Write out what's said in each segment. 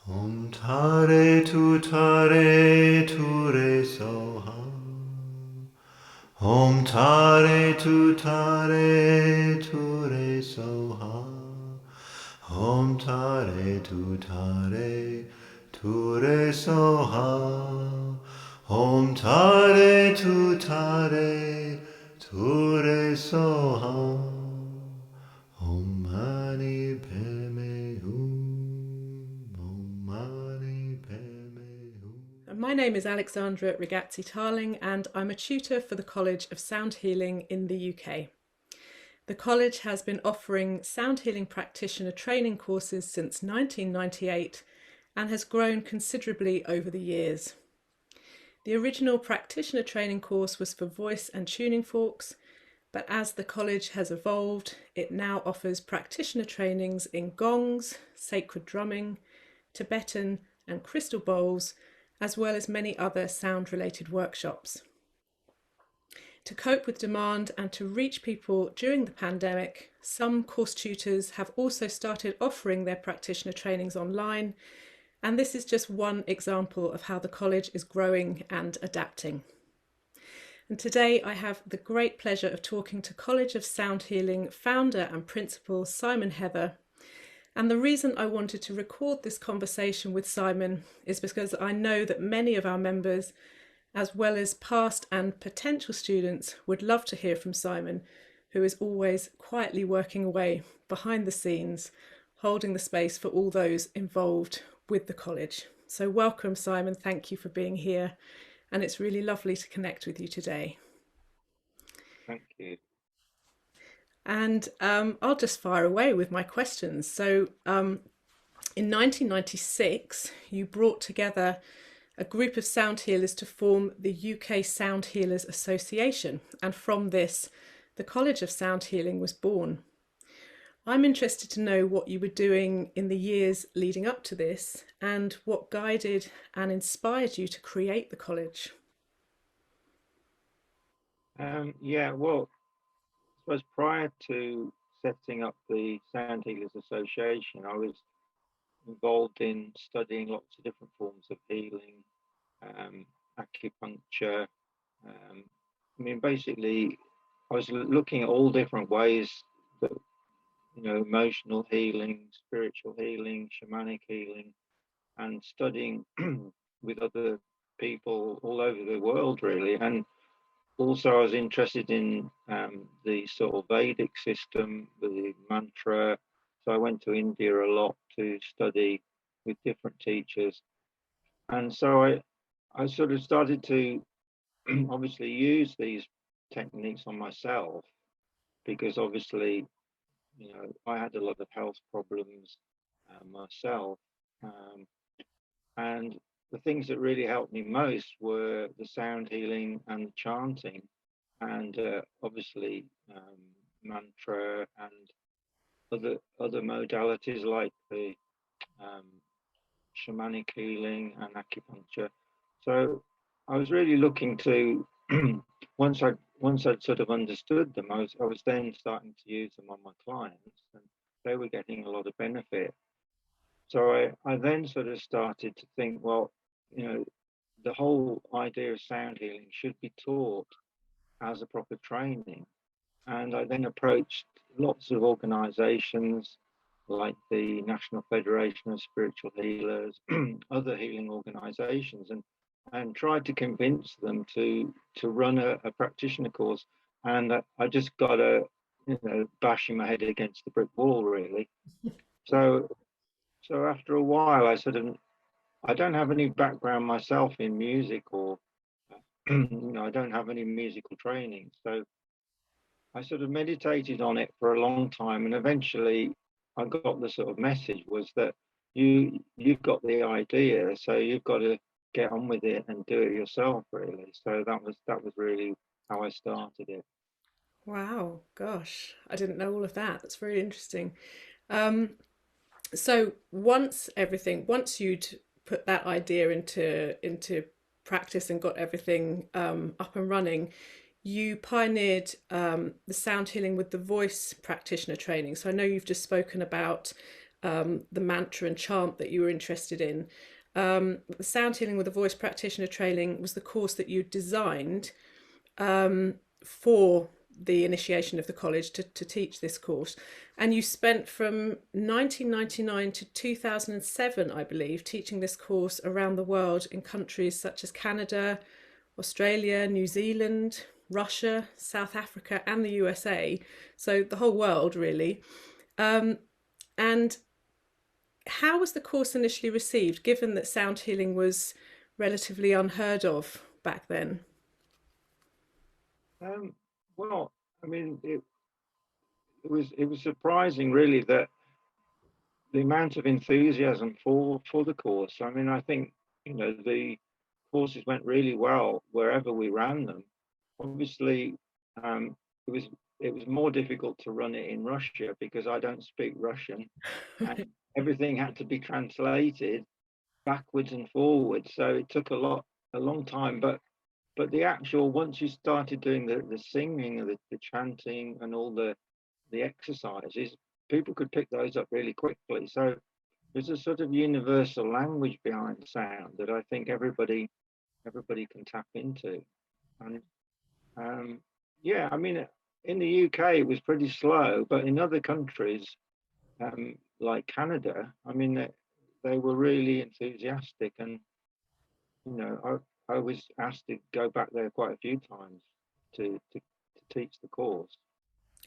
Om tare tutare ture soha. Om tare tutare ture soha. Om tare tutare ture soha. Om tare tutare ture soha. Om mani padme hum. Om mani padme hum. My name is Alexandra Rigazzi-Tarling and I'm a tutor for the College of Sound Healing in the UK. The college has been offering sound healing practitioner training courses since 1998 and has grown considerably over the years. The original practitioner training course was for voice and tuning forks, but as the college has evolved, it now offers practitioner trainings in gongs, sacred drumming, Tibetan and crystal bowls, as well as many other sound-related workshops. To cope with demand and to reach people during the pandemic, some course tutors have also started offering their practitioner trainings online, and this is just one example of how the college is growing and adapting. And today I have the great pleasure of talking to College of Sound Healing founder and principal Simon Heather. And the reason I wanted to record this conversation with Simon is because I know that many of our members, as well as past and potential students, would love to hear from Simon, who is always quietly working away behind the scenes, holding the space for all those involved with the college. So welcome, Simon. Thank you for being here. And it's really lovely to connect with you today. Thank you. And I'll just fire away with my questions. So in 1996, you brought together a group of sound healers to form the UK Sound Healers Association. And from this, the College of Sound Healing was born. I'm interested to know what you were doing in the years leading up to this and what guided and inspired you to create the college. Yeah, well, I suppose prior to setting up the Sound Healers Association, I was involved in studying lots of different forms of healing, acupuncture. Basically, I was looking at all different ways that, emotional healing, spiritual healing, shamanic healing, and studying with other people all over the world, really. And also, I was interested in the sort of Vedic system, the mantra. So I went to India a lot to study with different teachers. And so I sort of started to obviously use these techniques on myself because obviously, I had a lot of health problems myself. And the things that really helped me most were the sound healing and the chanting, and obviously mantra and other modalities like the um, shamanic healing and acupuncture. So I was really looking to once I'd sort of understood them, I was then starting to use them on my clients, and they were getting a lot of benefit. So I then sort of started to think, well, the whole idea of sound healing should be taught as a proper training. And I then approached lots of organizations like the National Federation of Spiritual Healers, other healing organizations, and tried to convince them to run a practitioner course. And I just got bashing my head against the brick wall, really. So after a while, I don't have any background myself in music or, I don't have any musical training. So I sort of meditated on it for a long time, and eventually I got the sort of message was that you've got the idea, so you've got to get on with it and do it yourself, really. So that was really how I started it. Wow, gosh, I didn't know all of that. That's very interesting. Um, so once you'd put that idea into practice and got everything up and running, you pioneered the sound healing with the voice practitioner training. So I know you've just spoken about the mantra and chant that you were interested in. The Sound Healing with a Voice Practitioner Training was the course that you designed for the initiation of the college to teach this course. And you spent from 1999 to 2007, I believe, teaching this course around the world in countries such as Canada, Australia, New Zealand, Russia, South Africa, and the USA. So the whole world, really. And how was the course initially received, given that sound healing was relatively unheard of back then? Well, I mean, it was surprising, really, that the amount of enthusiasm for the course. I mean, I think, you know, the courses went really well wherever we ran them. Obviously, um, it was more difficult to run it in Russia because I don't speak Russian, and everything had to be translated backwards and forwards. So it took a long time. But the actual, once you started doing the singing and the chanting and all the exercises, people could pick those up really quickly. So there's a sort of universal language behind sound that I think everybody can tap into. And yeah, I mean, in the UK it was pretty slow, but in other countries like Canada, I mean, they were really enthusiastic, and you know, I was asked to go back there quite a few times to teach the course.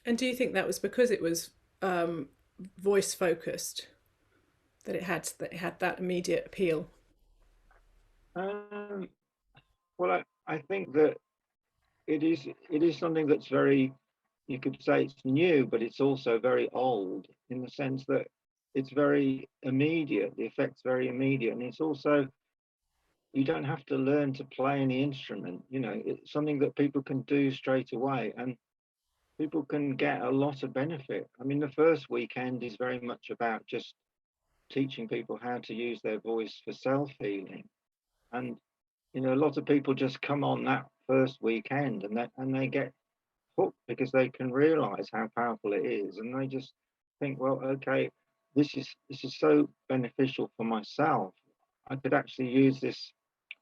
And do you think that was because it was voice focused, that it had that immediate appeal? Um, well, I think that it is something that's very, you could say it's new, but it's also very old in the sense that it's very immediate. The effect's very immediate, and it's also, you don't have to learn to play any instrument. You know, it's something that people can do straight away, and people can get a lot of benefit. I mean, the first weekend is very much about just teaching people how to use their voice for self-healing. And you know, a lot of people just come on that first weekend and they get hooked because they can realize how powerful it is, and they just think, well, okay, this is so beneficial for myself. I could actually use this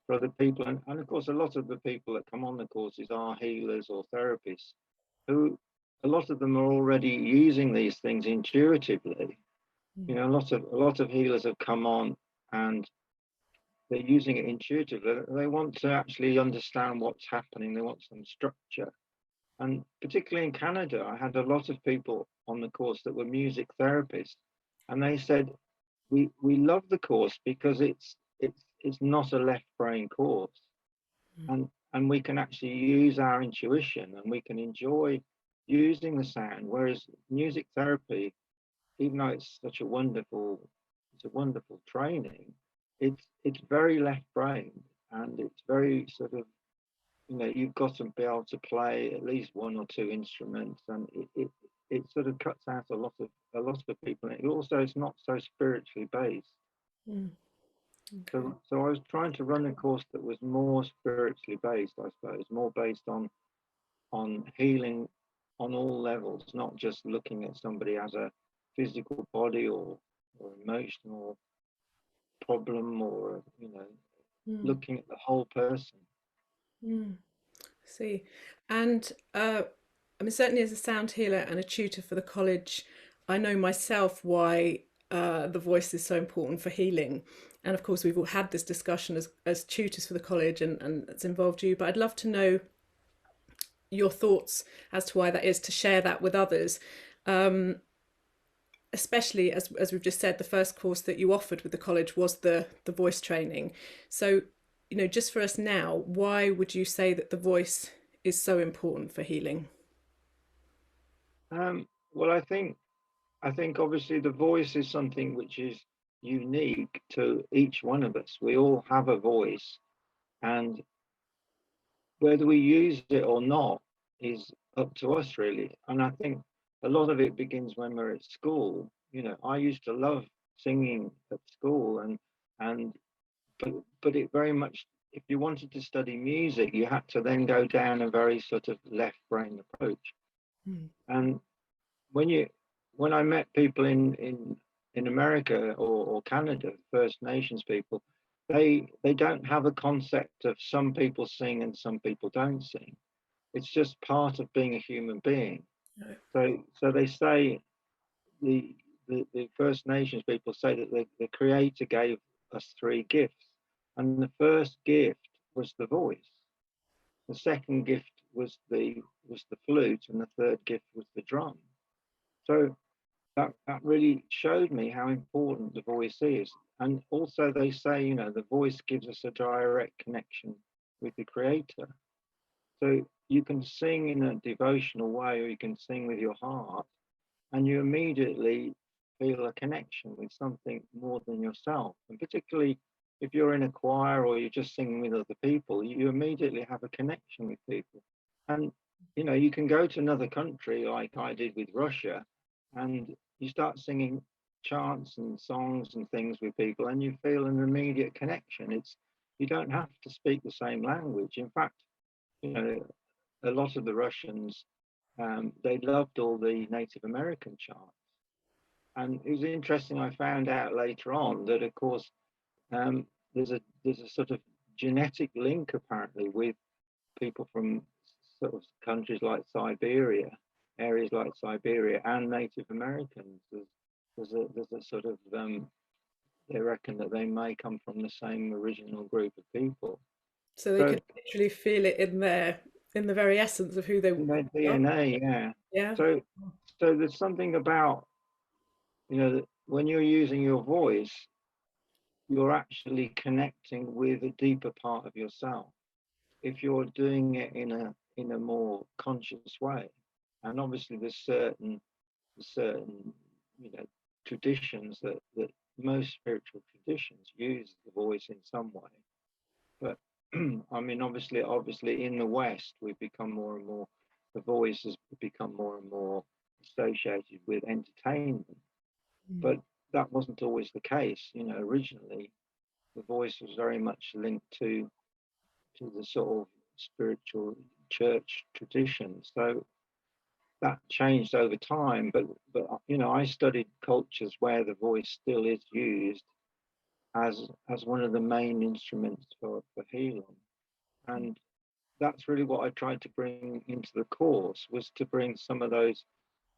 for other people. And of course, a lot of the people that come on the courses are healers or therapists who, a lot of them are already using these things intuitively. You know, a lot of healers have come on and they're using it intuitively. They want to actually understand what's happening. They want some structure. And particularly in Canada, I had a lot of people on the course that were music therapists, and they said, we love the course because it's not a left brain course, and we can actually use our intuition and we can enjoy using the sound. Whereas music therapy, even though it's a wonderful training, it's very left brain, and it's very sort of, you know, you've got to be able to play at least one or two instruments, and it sort of cuts out a lot of people. And it also is not so spiritually based. Mm. Okay. So I was trying to run a course that was more spiritually based, I suppose, more based on healing on all levels, not just looking at somebody as a physical body or emotional problem, or you know, Mm. looking at the whole person. Mm. See, and I mean, certainly as a sound healer and a tutor for the college, I know myself why the voice is so important for healing. And of course, we've all had this discussion as tutors for the college, and it's involved you. But I'd love to know your thoughts as to why that is, to share that with others. Especially as we've just said, the first course that you offered with the college was the voice training. So, you know, just for us now, why would you say that the voice is so important for healing? Well, I think obviously the voice is something which is unique to each one of us. We all have a voice, and whether we use it or not is up to us, really. And I think a lot of it begins when we're at school. You know, I used to love singing at school, and but it very much, if you wanted to study music, you had to then go down a very sort of left brain approach. Mm. And when you when I met people in America or Canada, First Nations people, they don't have a concept of some people sing and some people don't sing. It's just part of being a human being. So they say the First Nations people say that the Creator gave us three gifts, and the first gift was the voice. The second gift was the flute, and the third gift was the drum. So that really showed me how important the voice is. And also they say, you know, the voice gives us a direct connection with the Creator. So you can sing in a devotional way, or you can sing with your heart, and you immediately feel a connection with something more than yourself. And particularly if you're in a choir or you're just singing with other people, you immediately have a connection with people. And you know, you can go to another country like I did with Russia, and you start singing chants and songs and things with people, and you feel an immediate connection. You don't have to speak the same language. In fact, you know, a lot of the Russians, they loved all the Native American chants. And it was interesting, I found out later on that, of course, there's a sort of genetic link apparently with people from sort of countries like Siberia, areas like Siberia, and Native Americans. There's a sort of, they reckon that they may come from the same original group of people. So they So could literally feel it in the very essence of who they in their are. DNA, yeah. Yeah. So there's something about, you know, that when you're using your voice, you're actually connecting with a deeper part of yourself. If you're doing it in a more conscious way, and obviously there's certain you know, traditions that most spiritual traditions use the voice in some way. But I mean, obviously in the West, we've become more and more, the voice has become more and more associated with entertainment. But that wasn't always the case. You know, originally the voice was very much linked to the sort of spiritual church tradition. So that changed over time. But you know, I studied cultures where the voice still is used as one of the main instruments for healing. And that's really what I tried to bring into the course, was to bring some of those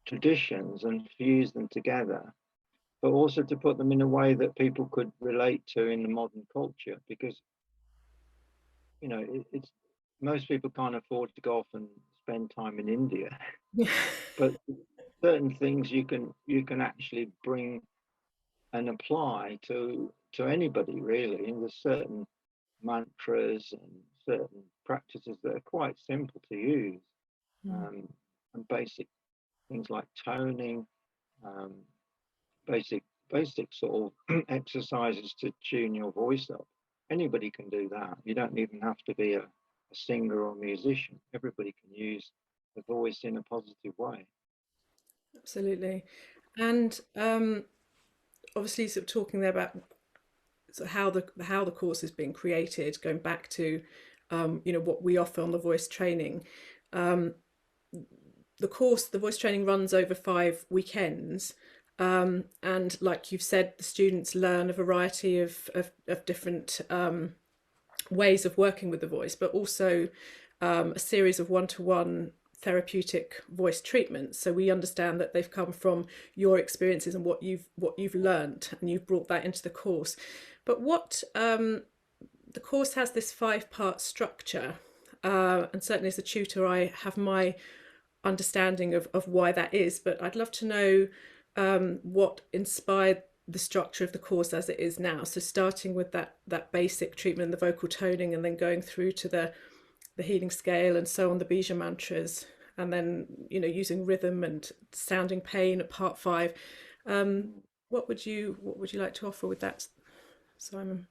traditions and fuse them together, but also to put them in a way that people could relate to in the modern culture. Because, you know, it's most people can't afford to go off and spend time in India, but certain things you can actually bring and apply to anybody really. And there's certain mantras and certain practices that are quite simple to use, and basic things like toning, um, basic sort of exercises to tune your voice up. Anybody can do that. You don't even have to be a singer or a musician. Everybody can use the voice in a positive way. Absolutely. And obviously sort of talking there about sort of how the course is being created, going back to you know, what we offer on the voice training. The voice training runs over 5 weekends. And like you've said, the students learn a variety of different ways of working with the voice, but also a series of one-to-one therapeutic voice treatments. So we understand that they've come from your experiences and what you've learned, and you've brought that into the course. But what the course has this 5-part structure, and certainly as a tutor, I have my understanding of why that is. But I'd love to know what inspired the structure of the course as it is now. So starting with that basic treatment, the vocal toning, and then going through to the healing scale and so on, the bija mantras, and then, you know, using rhythm and sounding pain at part 5. What would you like to offer with that, Simon?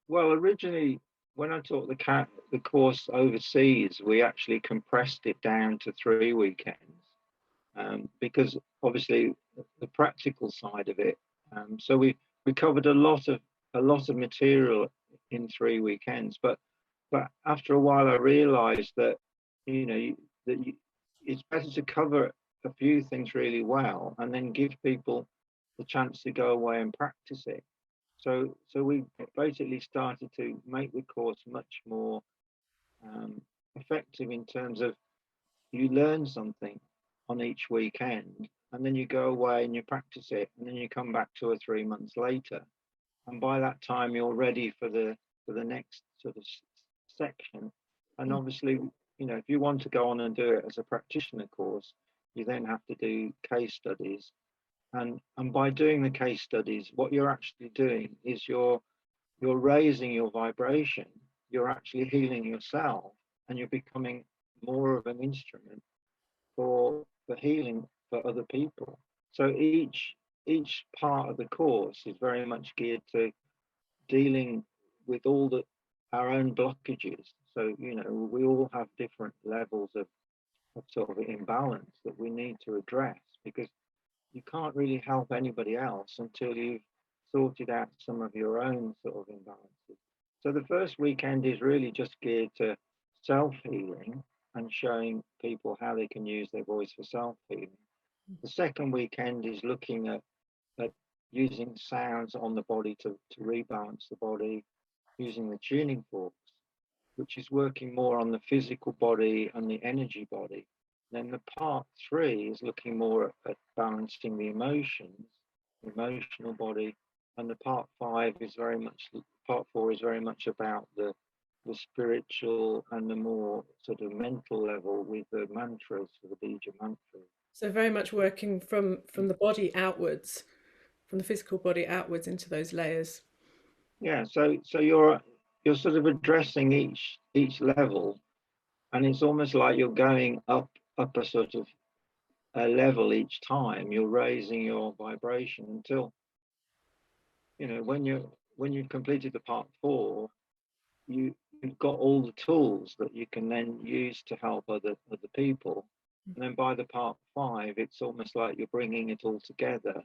Well, originally, when I taught the course overseas, we actually compressed it down to 3 weekends, because obviously the practical side of it. So we covered a lot of material in 3 weekends, but after a while I realised that, you know, it's better to cover a few things really well and then give people the chance to go away and practice it. So we basically started to make the course much more effective in terms of you learn something on each weekend, and then you go away and you practice it, and then you come back 2 or 3 months later, and by that time you're ready for the next sort of section. And obviously, you know, if you want to go on and do it as a practitioner course, you then have to do case studies, and by doing the case studies, what you're actually doing is you're raising your vibration, you're actually healing yourself, and you're becoming more of an instrument for healing for other people. So each part of the course is very much geared to dealing with all our own blockages. So, you know, we all have different levels of sort of imbalance that we need to address, because you can't really help anybody else until you've sorted out some of your own sort of imbalances. So the first weekend is really just geared to self-healing and showing people how they can use their voice for self-healing. The second weekend is looking at using sounds on the body to rebalance the body, using the tuning forks, which is working more on the physical body and the energy body. Then the part 3 is looking more at balancing the emotions, emotional body, and the part 4 is very much about the spiritual and the more sort of mental level with the mantras, the Bija mantras. So very much working from the body outwards, from the physical body outwards into those layers. Yeah, so you're sort of addressing each level, and it's almost like you're going up a sort of a level each time. You're raising your vibration until, you know, when you've completed the part 4, you've got all the tools that you can then use to help other people. And then by the part 5, it's almost like you're bringing it all together,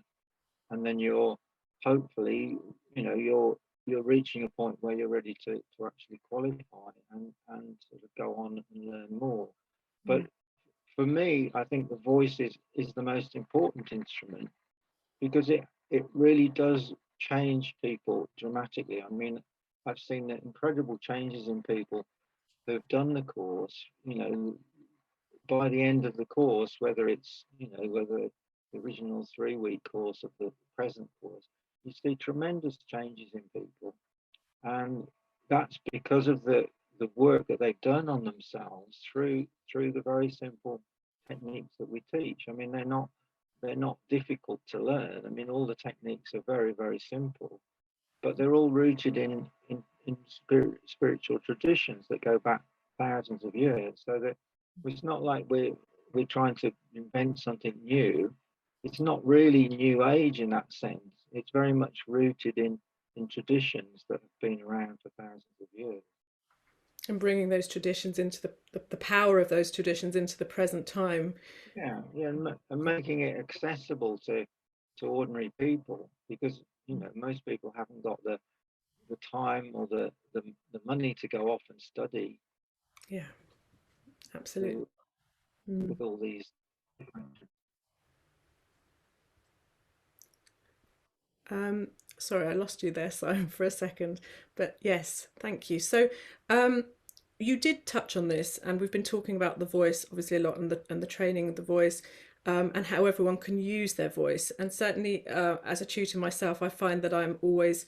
and then you're hopefully, you know, you're reaching a point where you're ready to actually qualify and sort of go on and learn more. But for me, I think the voice is the most important instrument, because it really does change people dramatically. I mean, I've seen incredible changes in people who've done the course, you know, by the end of the course, whether it's, you know, whether the original 3-week course of the present course, you see tremendous changes in people. And that's because of the work that they've done on themselves through the very simple techniques that we teach. I mean, they're not difficult to learn. I mean, all the techniques are very, very simple, but they're all rooted in spiritual traditions that go back thousands of years. So that it's not like we're trying to invent something new. It's not really new age in that sense. It's very much rooted in traditions that have been around for thousands of years. And bringing those traditions into the power of those traditions into the present time. Yeah, and making it accessible to ordinary people, because, you know, most people haven't got the time or the money to go off and study. Yeah, absolutely. With all these different. Sorry, I lost you there, Simon, for a second. But yes, thank you. So you did touch on this, and we've been talking about the voice obviously a lot, and the training of the voice, and how everyone can use their voice. And certainly, as a tutor myself, I find that I'm always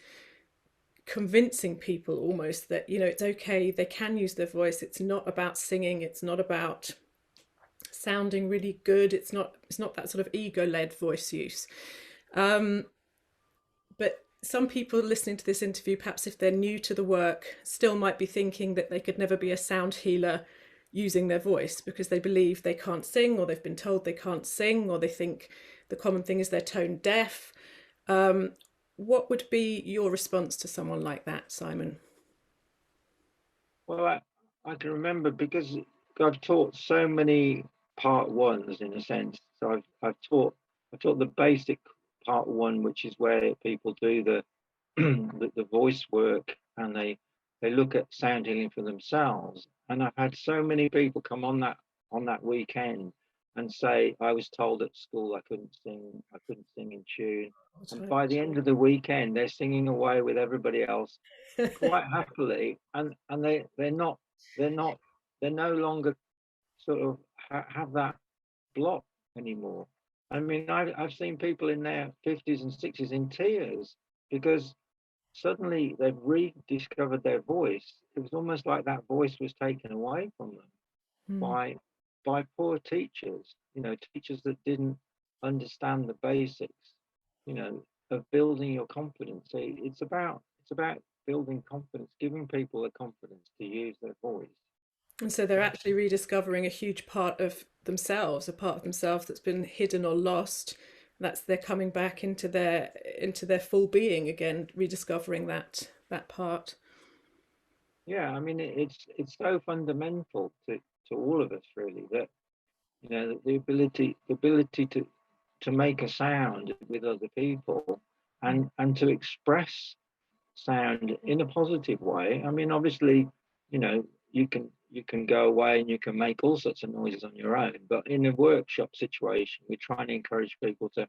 convincing people almost that, you know, it's okay, they can use their voice. It's not about singing. It's not about sounding really good. It's not that sort of ego-led voice use. But some people listening to this interview, perhaps if they're new to the work, still might be thinking that they could never be a sound healer using their voice, because they believe they can't sing, or they've been told they can't sing, or they think the common thing is they're tone deaf. What would be your response to someone like that, Simon? Well, I can remember, because I've taught so many part 1s in a sense. So I've taught the basic part 1, which is where people do the the voice work, and they look at sound healing for themselves. And I've had so many people come on that weekend and say, I was told at school I couldn't sing in tune. That's And right. by the end of the weekend, they're singing away with everybody else quite happily, and they're not they're no longer sort of have that block anymore. I mean, I've seen people in their 50s and 60s in tears because suddenly they've rediscovered their voice. It was almost like that voice was taken away from them Mm. by poor teachers, teachers that didn't understand the basics, of building your confidence. So it's about building confidence, giving people the confidence to use their voice. And so they're actually rediscovering a huge part of themselves, a part of themselves that's been hidden or lost. That's they're coming back into their full being again, rediscovering that part. Yeah, I mean it's so fundamental to all of us really that the ability to make a sound with other people and to express sound in a positive way. I mean, obviously, you can go away and you can make all sorts of noises on your own, but in a workshop situation, we're trying to encourage people to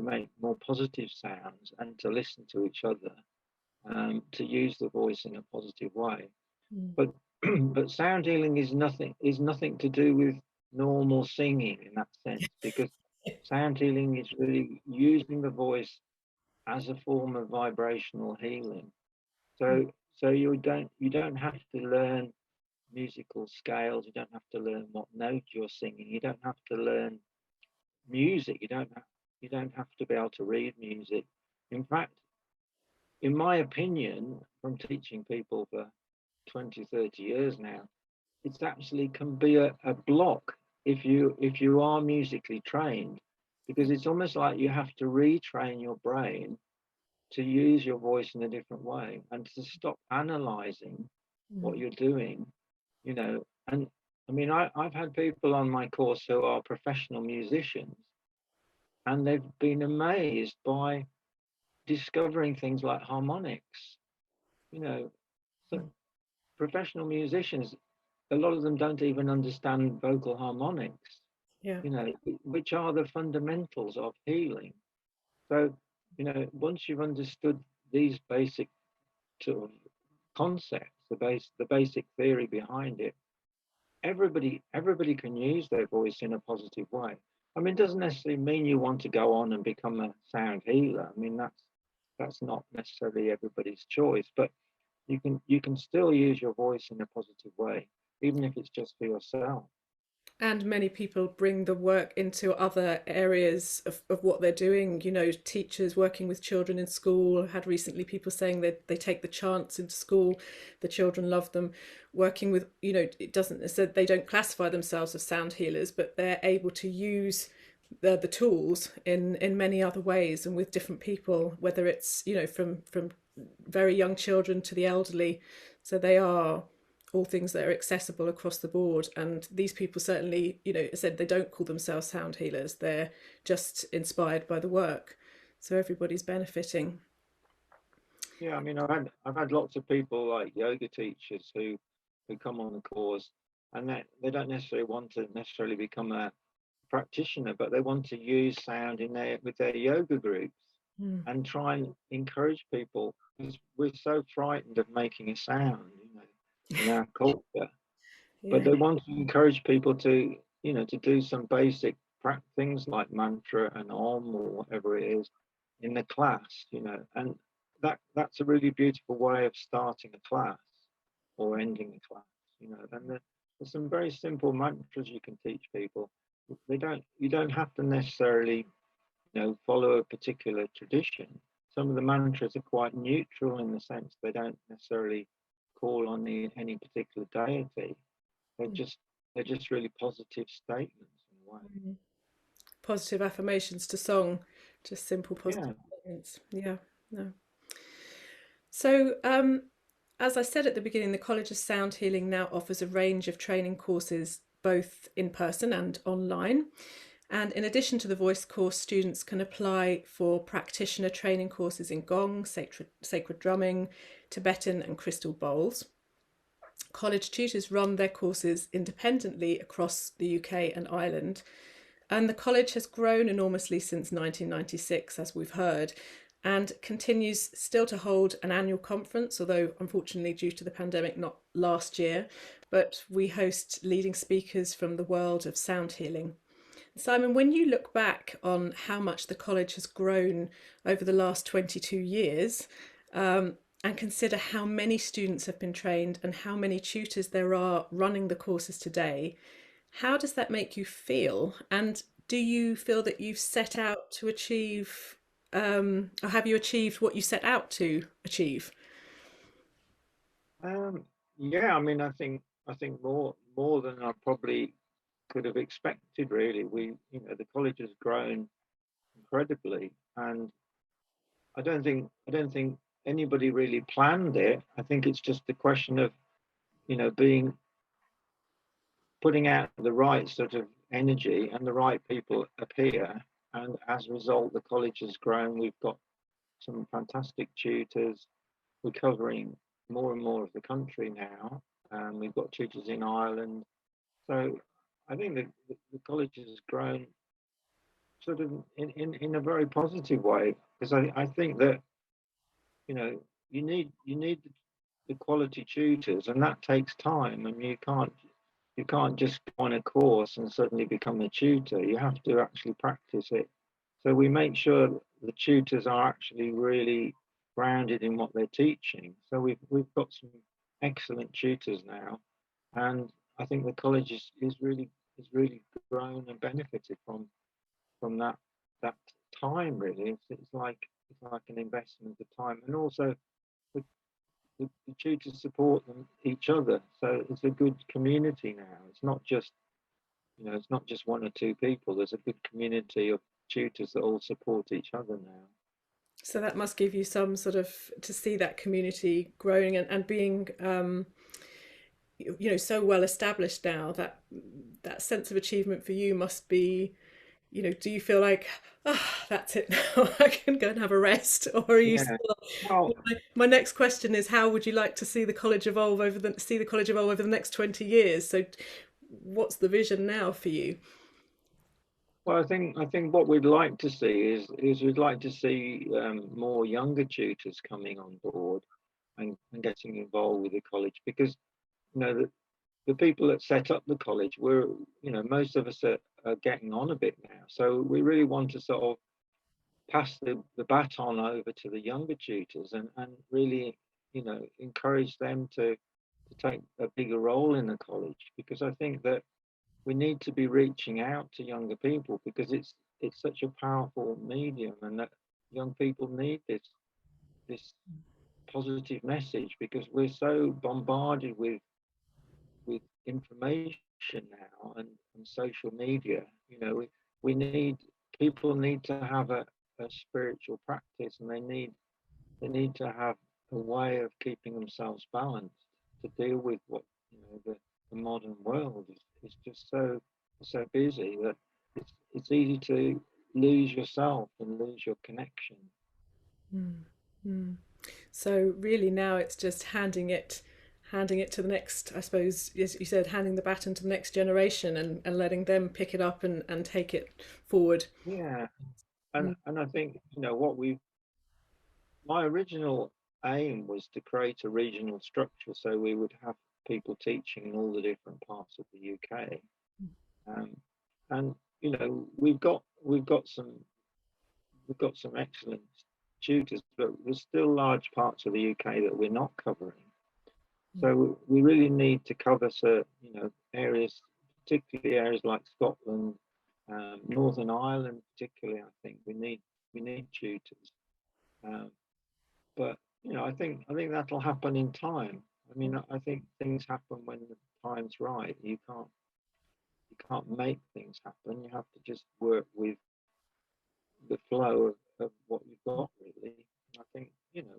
make more positive sounds and to listen to each other, to use the voice in a positive way. Mm. But but sound healing is nothing to do with normal singing in that sense, because sound healing is really using the voice as a form of vibrational healing. So you don't have to learn musical scales. You don't have to learn what note you're singing. You don't have to learn music. You don't have to be able to read music. In fact, in my opinion, from teaching people for 20, 30 years now, it's actually can be a block if you are musically trained, because it's almost like you have to retrain your brain to use your voice in a different way and to stop analyzing what Mm. you're doing, and I mean, I've had people on my course who are professional musicians, and they've been amazed by discovering things like harmonics. you know so Mm. professional musicians, a lot of them don't even understand vocal harmonics, Yeah. you know, which are the fundamentals of healing. So, once you've understood these basic sort of concepts, the basic theory behind it, everybody can use their voice in a positive way. I mean, it doesn't necessarily mean you want to go on and become a sound healer. I mean, that's not necessarily everybody's choice, but you can still use your voice in a positive way, even if it's just for yourself. And many people bring the work into other areas of what they're doing. You know, teachers working with children in school. I had recently people saying that they take the chants into school, the children love them. Working with, it doesn't say they don't classify themselves as sound healers, but they're able to use the tools in many other ways and with different people, whether it's, from very young children to the elderly. So they are all things that are accessible across the board. And these people certainly, said they don't call themselves sound healers. They're just inspired by the work. So everybody's benefiting. Yeah, I mean, I've had lots of people like yoga teachers who come on the course, and that they don't necessarily want to necessarily become a practitioner, but they want to use sound in their with their yoga groups Mm. and try and encourage people, because we're so frightened of making a sound, in our culture. But Yeah. they want to encourage people to do some basic things like mantra and om or whatever it is in the class, and that's a really beautiful way of starting a class or ending a class, and there's some very simple mantras you can teach people. You don't have to necessarily, follow a particular tradition. Some of the mantras are quite neutral in the sense they don't necessarily call on any particular deity. They're just they're just really positive statements in a way. Mm. Positive affirmations to song, just simple positive Yeah, statements. Yeah. No. So, as I said at the beginning, the College of Sound Healing now offers a range of training courses, both in person and online. And in addition to the voice course, students can apply for practitioner training courses in gong, sacred drumming, Tibetan, and crystal bowls. College tutors run their courses independently across the UK and Ireland. And the college has grown enormously since 1996, as we've heard, and continues still to hold an annual conference, although unfortunately due to the pandemic, not last year. But we host leading speakers from the world of sound healing. Simon, when you look back on how much the college has grown over the last 22 years, and consider how many students have been trained and how many tutors there are running the courses today, how does that make you feel? And do you feel that you've set out to achieve, or have you achieved what you set out to achieve? Um, yeah, I mean, I think more than I probably could have expected. Really, the college has grown incredibly, and I don't think anybody really planned it. I think it's just a question of being putting out the right sort of energy, and the right people appear, and as a result, the college has grown. We've got some fantastic tutors. We're covering more and more of the country now. We've got tutors in Ireland. So I think that the college has grown sort of in a very positive way, because I think that you know you need the quality tutors, and that takes time, and you can't just go on a course and suddenly become a tutor. You have to actually practice it. So we make sure that the tutors are actually really grounded in what they're teaching. So we've got some excellent tutors now, and I think the college is really grown and benefited from that time. Really, it's like an investment of time, and also the, the tutors support each other. So it's a good community now. It's not just one or two people. There's a good community of tutors that all support each other now. So that must give you some sort of, to see that community growing and being, so well established now, that that sense of achievement for you must be, do you feel like, that's it now, I can go and have a rest? Or are you Yeah. still, Well, my next question is, how would you like to see the college evolve over the next 20 years? So what's the vision now for you? I think what we'd like to see is we'd like to see more younger tutors coming on board, and getting involved with the college, because the people that set up the college, most of us are getting on a bit now. So we really want to sort of pass the baton over to the younger tutors, and really, encourage them to take a bigger role in the college, because I think that we need to be reaching out to younger people, because it's such a powerful medium, and that young people need this positive message, because we're so bombarded with information now, and social media. We need people need to have a spiritual practice, and they need to have a way of keeping themselves balanced to deal with what the modern world is just so busy that it's easy to lose yourself and lose your connection. Mm, mm. So really now it's just handing it to the next, I suppose, as you said, handing the baton to the next generation, and letting them pick it up and take it forward. Yeah, and Mm, and I think what we my original aim was to create a regional structure, so we would have people teaching in all the different parts of the UK. Um, and we've got some excellent tutors, but there's still large parts of the UK that we're not covering. mm, So we really need to cover certain areas, particularly areas like Scotland, Northern Ireland, particularly. I think we need tutors. Um, but I think that'll happen in time. I mean, I think things happen when the time's right. You can't make things happen. You have to just work with the flow of what you've got, really. I think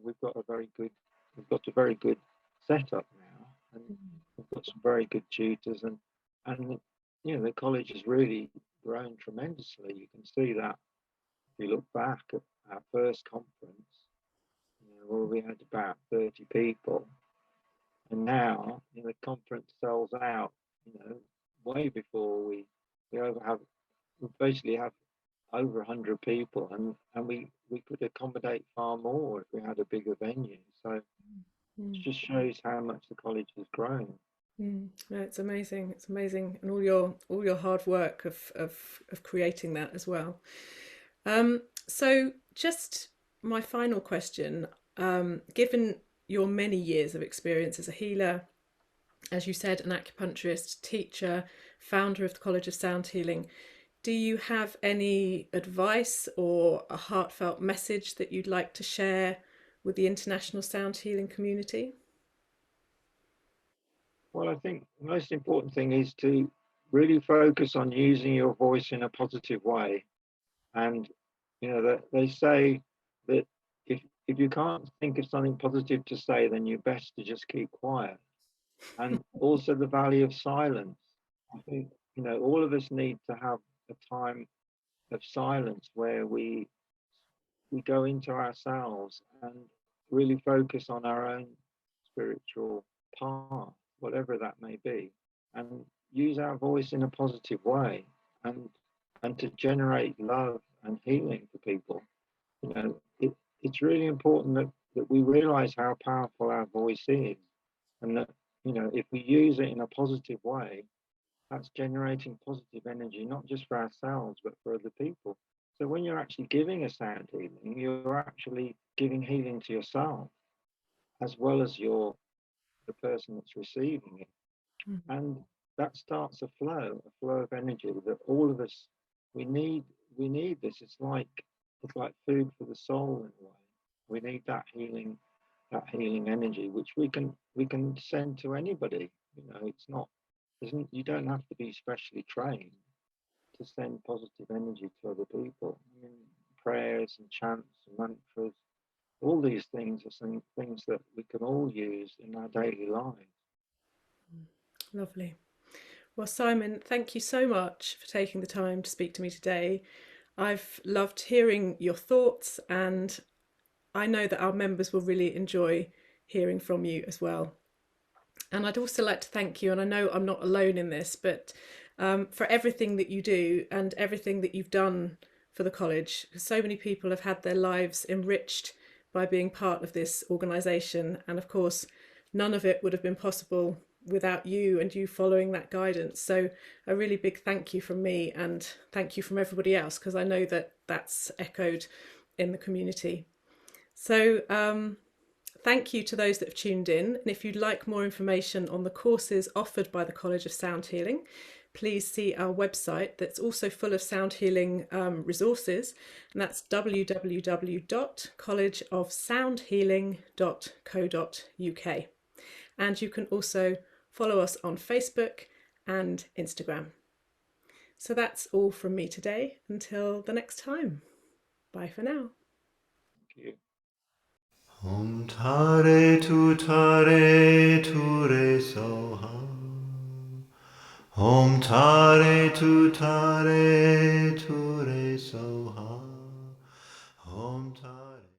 we've got a very good setup now, and we've got some very good tutors, and the college has really grown tremendously. You can see that if you look back at our first conference, where we had about 30 people, and now the conference sells out, way before we over have we basically have over 100 people, and we could accommodate far more if we had a bigger venue. So it just shows how much the college has grown. No, it's amazing. It's amazing, and all your hard work of creating that as well. So just my final question, given your many years of experience as a healer, as you said, an acupuncturist, teacher, founder of the College of Sound Healing, do you have any advice or a heartfelt message that you'd like to share with the international sound healing community? Well, I think the most important thing is to really focus on using your voice in a positive way. And that they say that if you can't think of something positive to say, then you're best to just keep quiet. And also the value of silence. I think all of us need to have a time of silence where we go into ourselves and really focus on our own spiritual path, whatever that may be, and use our voice in a positive way, and to generate love and healing for people. It's really important that we realize how powerful our voice is, and that if we use it in a positive way, that's generating positive energy, not just for ourselves, but for other people. So when you're actually giving a sound healing, you're actually giving healing to yourself as well as the person that's receiving it. And that starts a flow of energy that all of us we need. We need this. It's like food for the soul in a way. We need that healing energy, which we can send to anybody. It's not you don't have to be specially trained to send positive energy to other people. I mean, prayers and chants and mantras, all these things are some things that we can all use in our daily lives. Lovely. Well, Simon, thank you so much for taking the time to speak to me today. I've loved hearing your thoughts, and I know that our members will really enjoy hearing from you as well. And I'd also like to thank you, and I know I'm not alone in this, but for everything that you do and everything that you've done for the college. So many people have had their lives enriched by being part of this organisation. And of course, none of it would have been possible without you and you following that guidance. So a really big thank you from me, and thank you from everybody else, because I know that that's echoed in the community. So thank you to those that have tuned in. And if you'd like more information on the courses offered by the College of Sound Healing, please see our website that's also full of sound healing resources, and that's www.collegeofsoundhealing.co.uk. And you can also follow us on Facebook and Instagram. So that's all from me today. Until the next time. Bye for now. Thank you. Om Tare Tutare Ture Soha. Om Tare Tutare Ture Soha.